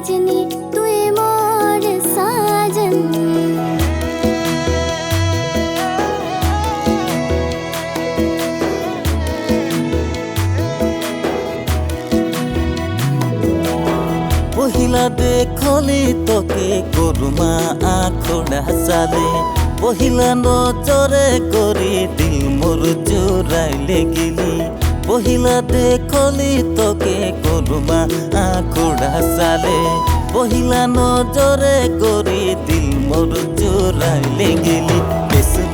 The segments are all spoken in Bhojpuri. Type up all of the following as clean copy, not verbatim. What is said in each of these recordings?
सजनी तुई मोर साजन। पहिला देखली तोके करुमा आँखड़ा साले पहिला नजरे करी दिल मोर चुराइले गेली पहिला देखली तोके करुमा आँखड़ा साले पहिला नजरे करी दिल मोर चुराइले गेली कैसे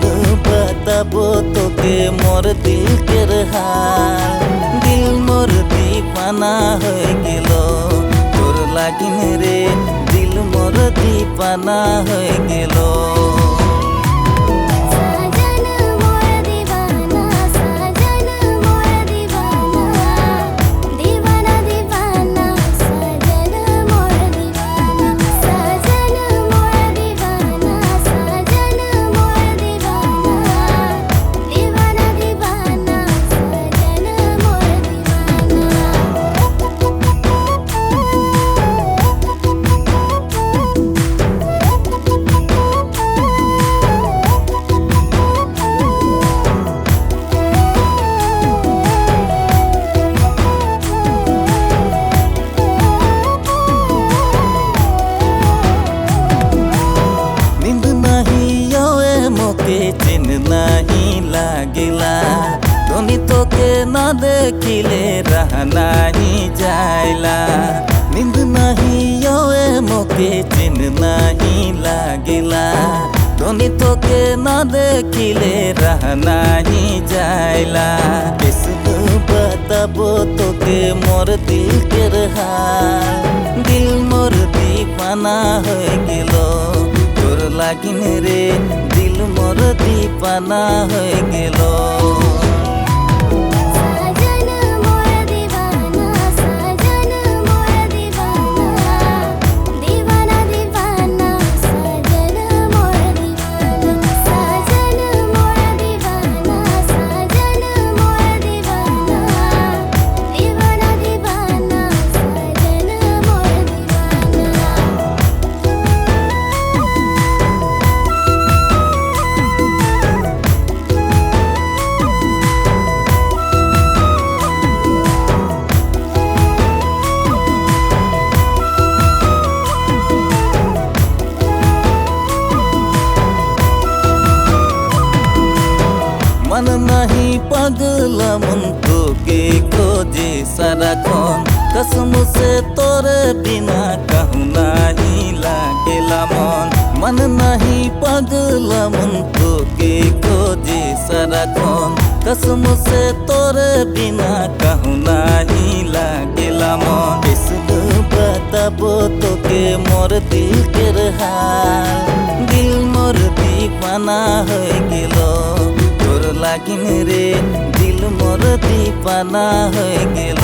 बताबो तोके मोर दिल के हाल दिल मोर दीवाना हो गेलो লাগিন রে দিল মোর দীপানা হয়ে গেল। चिन नहीं लागेला धोनी तोके ना देखिले रह नहीं जायला नींद नहीं योए मोके चिन नहीं लागेला धोनी तोके ना देखिले रह नहीं जायला कैसे बताबो तोके मोर दिल के हाल दिल मोर दीवाना हो गेलो तोर লাগিন রে दिल मोर दीपाना हो गेलो। मन नहीं पगला मन तोके खोजे सारा खन कसम से तोरे बिना कहूँ नहीं लागेला मन नहीं पगला मन तोके खोजे सारा खन कसम से तोरे बिना कहूँ नहीं लागेला मन कैसे बताबो तोके मोर दिल के हाल दिल मोर दीवाना हो गेलो লাগিন রে দিল মোর দীপানা হয়ে গেল।